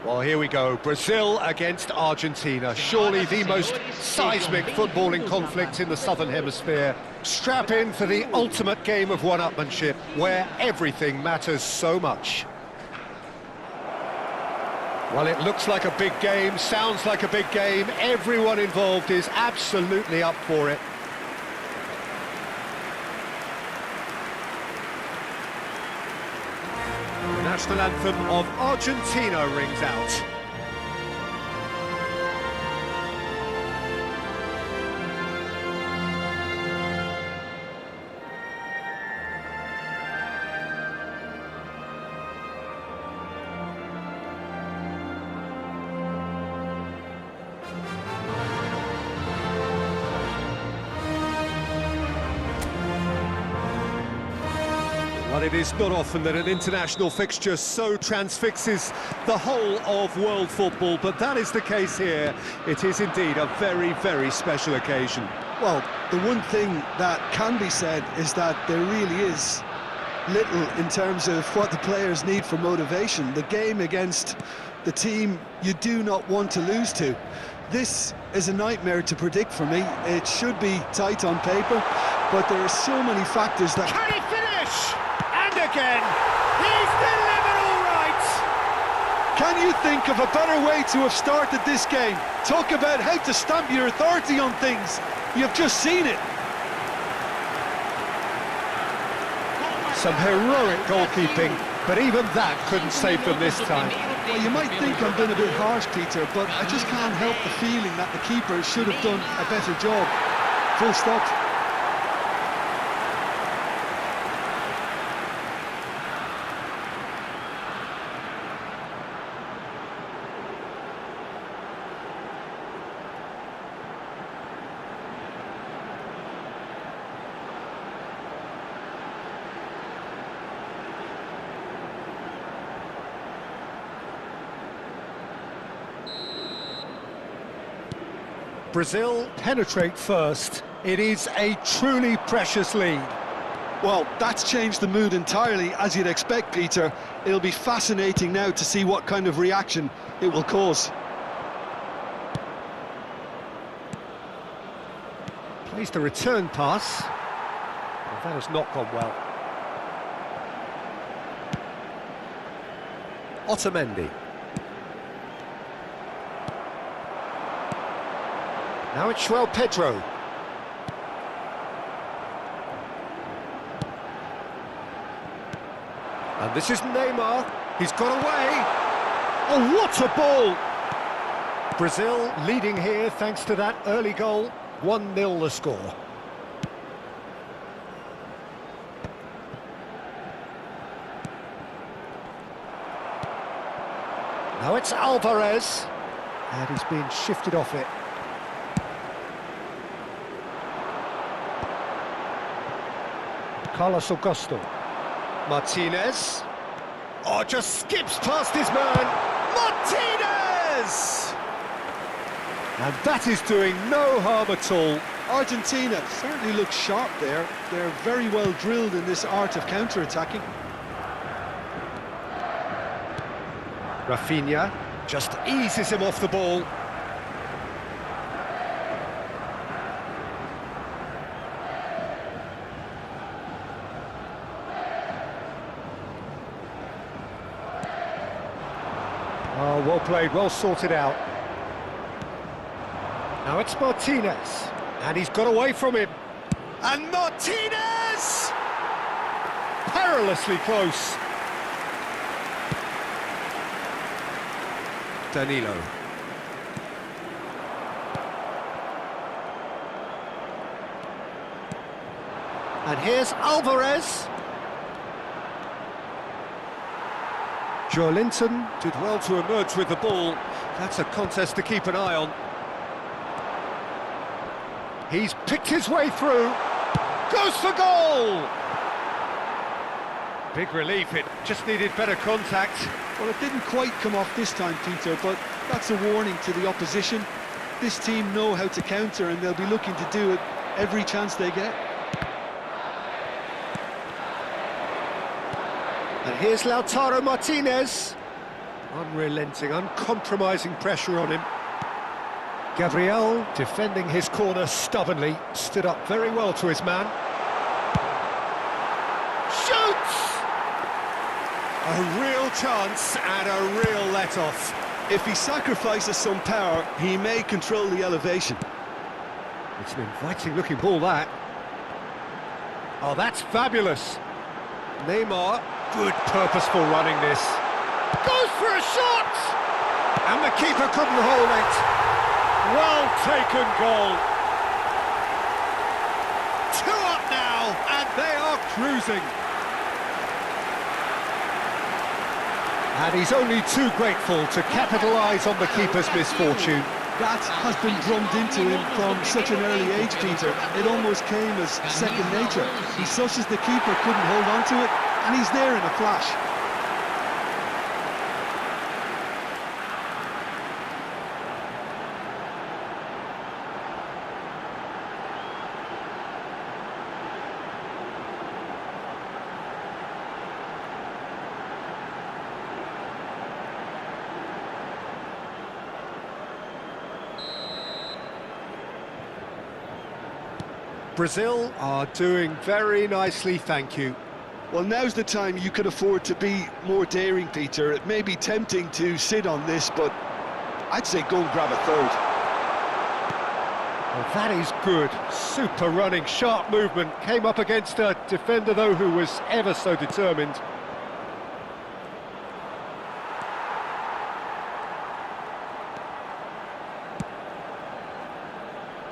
Well, here we go. Brazil against Argentina. Surely the most seismic footballing conflict in the Southern Hemisphere. Strap in for the ultimate game of one-upmanship, where everything matters so much. Well, it looks like a big game, sounds like a big game. Everyone involved is absolutely up for it. The national anthem of Argentina rings out. Well, it is not often that an international fixture so transfixes the whole of world football, but that is the case here. It is indeed a very, very special occasion. Well, the one thing that can be said is that there really is little in terms of what the players need for motivation. The game against the team you do not want to lose to. This is a nightmare to predict for me. It should be tight on paper, but there are so many factors that... Can he finish? Again, he's delivered all right. Can you think of a better way to have started this game? Talk about how to stamp your authority on things. You've just seen it. Some heroic goalkeeping, but even that couldn't save them this time. Well, you might think I'm being a bit harsh, Peter, but I just can't help the feeling that the keeper should have done a better job. Full stop. Brazil penetrate first. It is a truly precious lead. Well, that's changed the mood entirely, as you'd expect, Peter. It'll be fascinating now to see what kind of reaction it will cause. Plays the return pass. Well, that has not gone well. Otamendi. Now it's João Pedro. And this is Neymar. He's got away. Oh, what a ball! Brazil leading here thanks to that early goal. 1-0 the score. Now it's Alvarez. And he's being shifted off it. Carlos Augusto. Martinez. Oh, just skips past his man. Martinez! And that is doing no harm at all. Argentina certainly looks sharp there. They're very well drilled in this art of counter-attacking. Rafinha just eases him off the ball. Oh, well played, well sorted out. Now it's Martinez, and he's got away from him. And Martinez! Perilously close. Danilo. And here's Alvarez. Joelinton did well to emerge with the ball. That's a contest to keep an eye on. He's picked his way through. Goes for goal! Big relief, it just needed better contact. Well, it didn't quite come off this time, Peter, but that's a warning to the opposition. This team know how to counter, and they'll be looking to do it every chance they get. And here's Lautaro Martinez. Unrelenting, uncompromising pressure on him. Gabriel, defending his corner stubbornly, stood up very well to his man. Shoots! A real chance and a real let-off. If he sacrifices some power, he may control the elevation. It's an inviting-looking ball, that. Oh, that's fabulous. Neymar, good purposeful running this. Goes for a shot! And the keeper couldn't hold it. Well taken goal. 2 up now, and they are cruising. And he's only too grateful to capitalise on the keeper's misfortune. That has been drummed into him from such an early age, Peter. It almost came as second nature. He susses the keeper couldn't hold on to it, and he's there in a flash. Brazil are doing very nicely, thank you. Well, now's the time you can afford to be more daring, Peter. It may be tempting to sit on this, but I'd say go and grab a third. Well, that is good. Super running, sharp movement. Came up against a defender, though, who was ever so determined.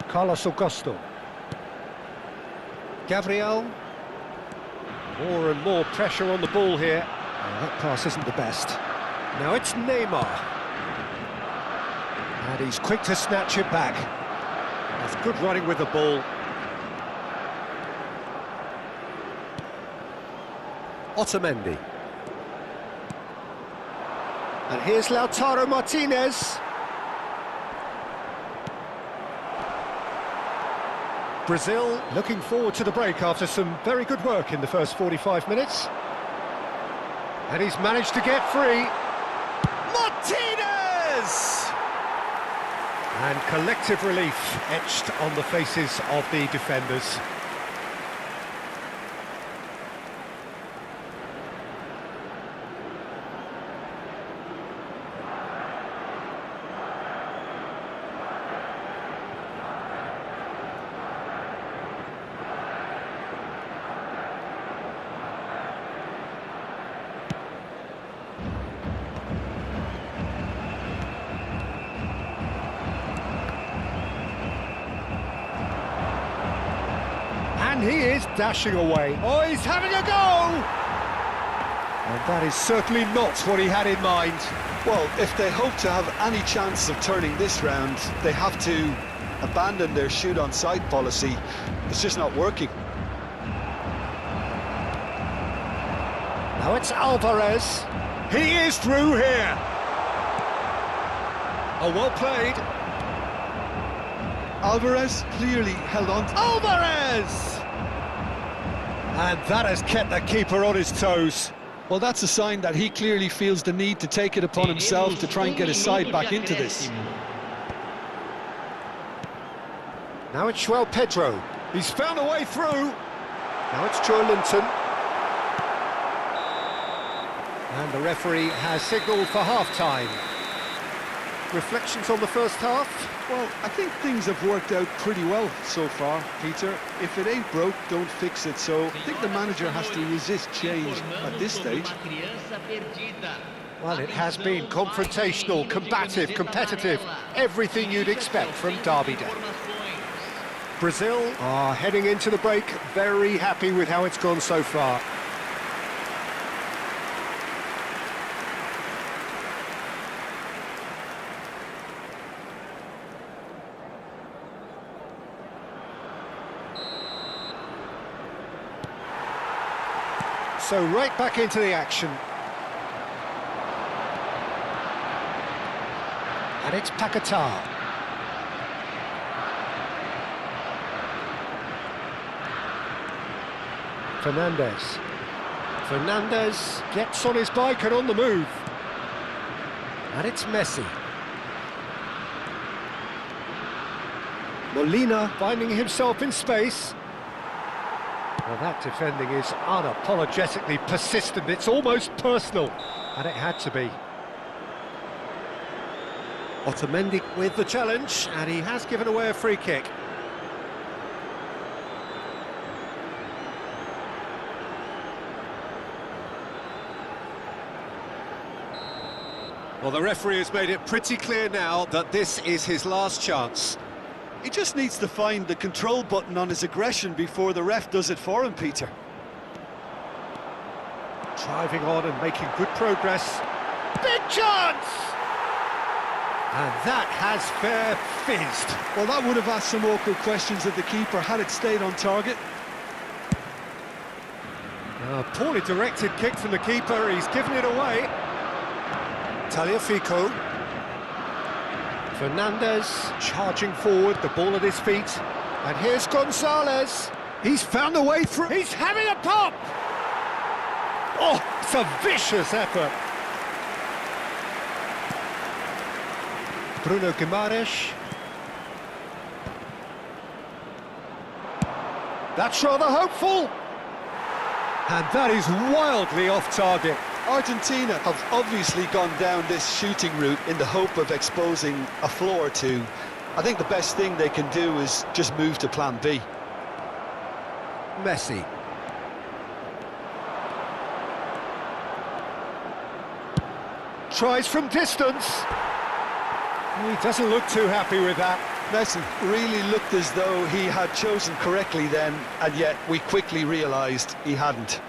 Carlos Augusto. Gabriel. More and more pressure on the ball here. Oh, that pass isn't the best. Now it's Neymar. And he's quick to snatch it back. That's good running with the ball. Otamendi. And here's Lautaro Martinez. Brazil looking forward to the break after some very good work in the first 45 minutes. And he's managed to get free. Martinez! And collective relief etched on the faces of the defenders. And he is dashing away. Oh, he's having a go! And that is certainly not what he had in mind. Well, if they hope to have any chance of turning this round, they have to abandon their shoot-on-sight policy. It's just not working. Now it's Alvarez. He is through here. Oh, well played. Alvarez clearly held on. Alvarez! And that has kept the keeper on his toes. Well, that's a sign that he clearly feels the need to take it upon himself to try and get his side back into this. Now it's João Pedro. He's found a way through. Now it's Joe Linton. And the referee has signalled for half-time. Reflections on the first half? Well, I think things have worked out pretty well so far, Peter. If it ain't broke, don't fix it. So I think the manager has to resist change at this stage. Well, it has been confrontational, combative, competitive. Everything you'd expect from Derby Day. Brazil are heading into the break very happy with how it's gone so far. So right back into the action. And it's Paquetá. Fernandez gets on his bike and on the move. And it's Messi. Molina finding himself in space. Well, that defending is unapologetically persistent. It's almost personal, and it had to be. Otamendi with the challenge, and he has given away a free kick. Well, the referee has made it pretty clear now that this is his last chance. He just needs to find the control button on his aggression before the ref does it for him, Peter. Driving on and making good progress. Big chance! And that has fair fizzed. Well, that would have asked some awkward questions of the keeper had it stayed on target. A poorly directed kick from the keeper, he's given it away. Tagliafico. Fernandez charging forward, the ball at his feet. And here's Gonzalez. He's found a way through. He's having a pop! Oh, it's a vicious effort. Bruno Guimaraes. That's rather hopeful. And that is wildly off target. Argentina have obviously gone down this shooting route in the hope of exposing a flaw or two. I think the best thing they can do is just move to plan B. Messi. Tries from distance. He doesn't look too happy with that. Messi really looked as though he had chosen correctly then, and yet we quickly realised he hadn't.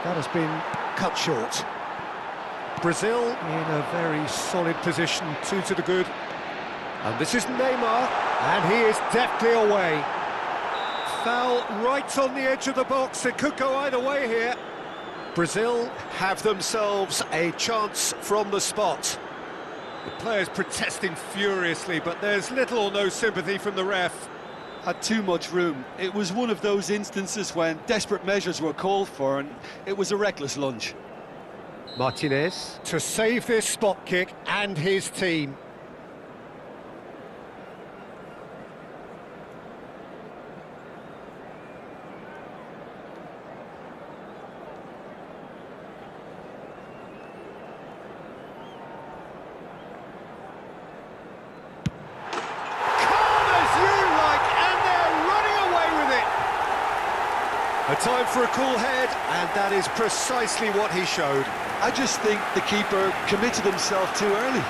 That has been cut short. Brazil in a very solid position, 2 to the good. And this is Neymar, and he is deftly away. Foul right on the edge of the box, it could go either way here. Brazil have themselves a chance from the spot. The players protesting furiously, but there's little or no sympathy from the ref. Had too much room. It was one of those instances when desperate measures were called for, and it was a reckless lunge. Martinez to save this spot kick and his team. A time for a cool head, and that is precisely what he showed. I just think the keeper committed himself too early.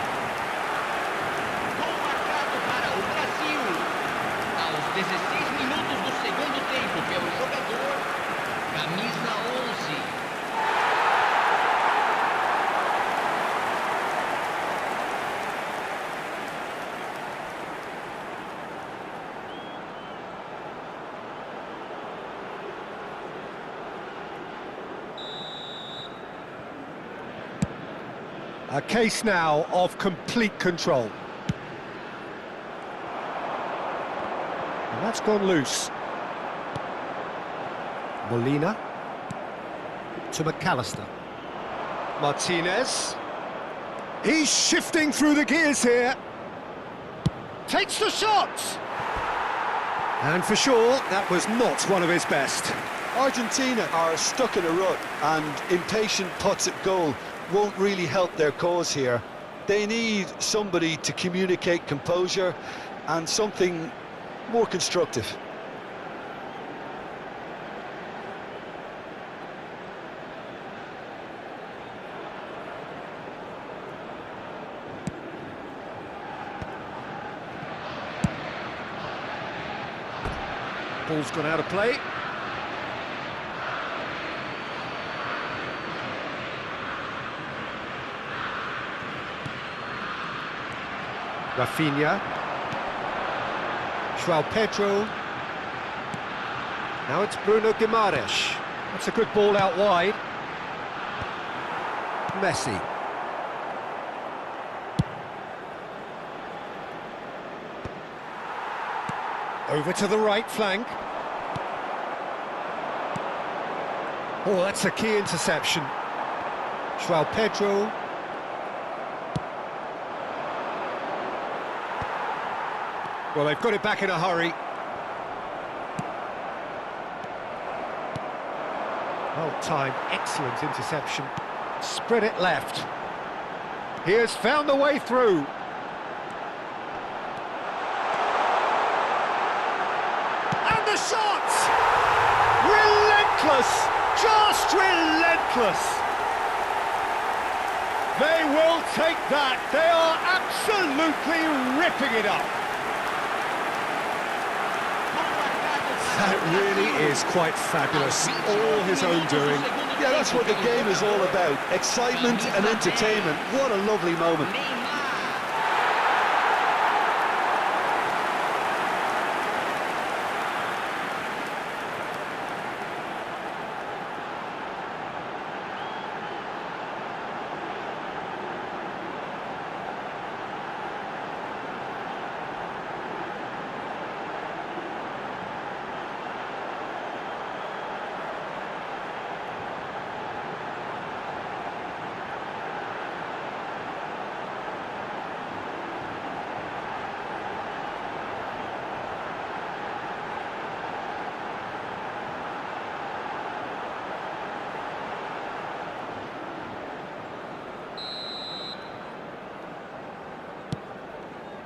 Gol marcado para o Brasil. Aos 16 minutos do segundo tempo pelo jogador, camisa 11. A case now of complete control. And that's gone loose. Molina to McAllister. Martinez. He's shifting through the gears here. Takes the shot! And for sure, that was not one of his best. Argentina are stuck in a rut, and impatient putts at goal won't really help their cause here. They need somebody to communicate composure and something more constructive. Ball's gone out of play. Rafinha. João Pedro. Now it's Bruno Guimaraes. That's a good ball out wide. Messi. Over to the right flank. Oh, that's a key interception. João Pedro. Well, they've got it back in a hurry. Well-timed, excellent interception. Spread it left. He has found the way through. And the shot! Relentless! Just relentless! They will take that. They are absolutely ripping it up. That really is quite fabulous. All his own doing. Yeah, that's what the game is all about. Excitement and entertainment. What a lovely moment.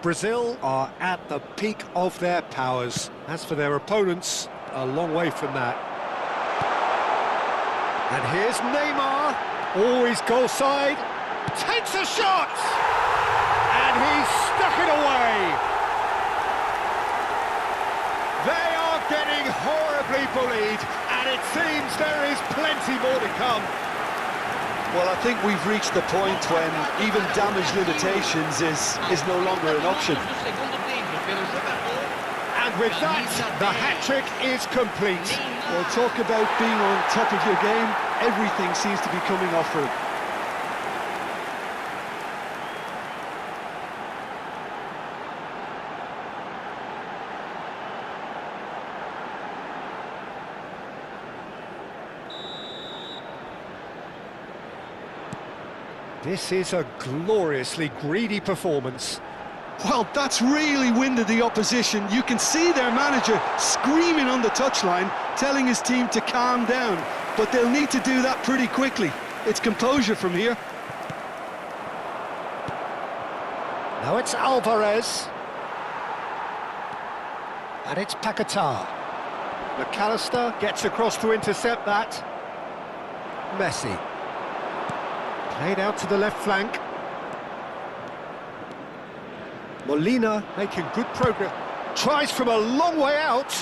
Brazil are at the peak of their powers. As for their opponents, a long way from that. And here's Neymar, always goal side, takes a shot! And he's stuck it away! They are getting horribly bullied, and it seems there is plenty more to come. Well, I think we've reached the point when even damage limitations is no longer an option. And with that, the hat-trick is complete. Well, talk about being on top of your game. Everything seems to be coming off for him. This is a gloriously greedy performance. Well, that's really winded the opposition. You can see their manager screaming on the touchline, telling his team to calm down. But they'll need to do that pretty quickly. It's composure from here. Now it's Alvarez. And it's Paquetá. McAllister gets across to intercept that. Messi. Played out to the left flank. Molina making good progress. Tries from a long way out.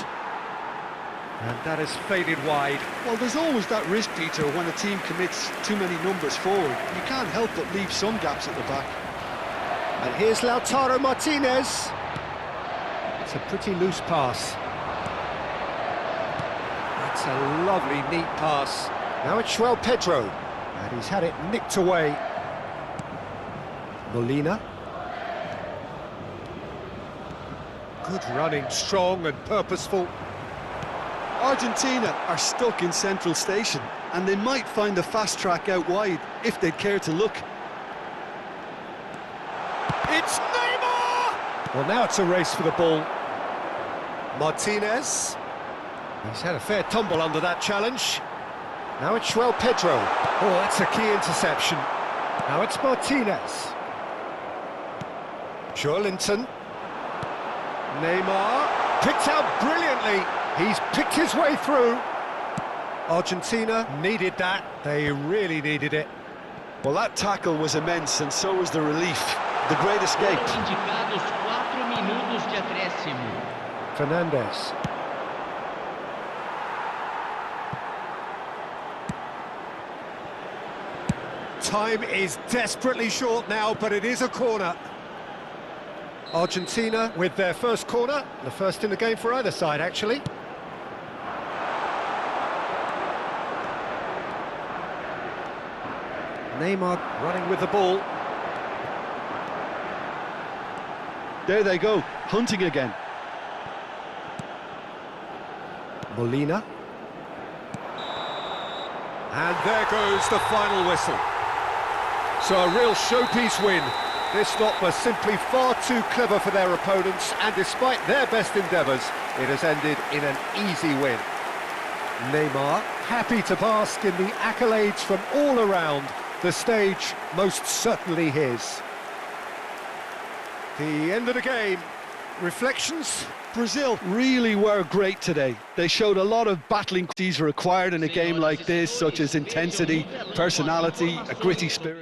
And that has faded wide. Well, there's always that risk, Peter, when a team commits too many numbers forward. You can't help but leave some gaps at the back. And here's Lautaro Martinez. It's a pretty loose pass. That's a lovely, neat pass. Now it's João Pedro. And he's had it nicked away. Molina. Good running, strong and purposeful. Argentina are stuck in central station, and they might find a fast track out wide if they'd care to look. It's Neymar! Well, now it's a race for the ball. Martinez. He's had a fair tumble under that challenge. Now it's João Pedro. Oh, that's a key interception. Now it's Martinez. Joelinton. Neymar. Picked out brilliantly. He's picked his way through. Argentina needed that. They really needed it. Well, that tackle was immense, and so was the relief. The great escape. Indicados 4 minutos de acréscimo. Fernandes. Time is desperately short now, but it is a corner. Argentina with their first corner, the first in the game for either side, actually. Neymar running with the ball. There they go, hunting again. Molina. And there goes the final whistle. So a real showpiece win. This lot were simply far too clever for their opponents, and despite their best endeavours, it has ended in an easy win. Neymar, happy to bask in the accolades from all around, the stage most certainly his. The end of the game. Reflections? Brazil really were great today. They showed a lot of battling qualities required in a game like this, such as intensity, personality, a gritty spirit.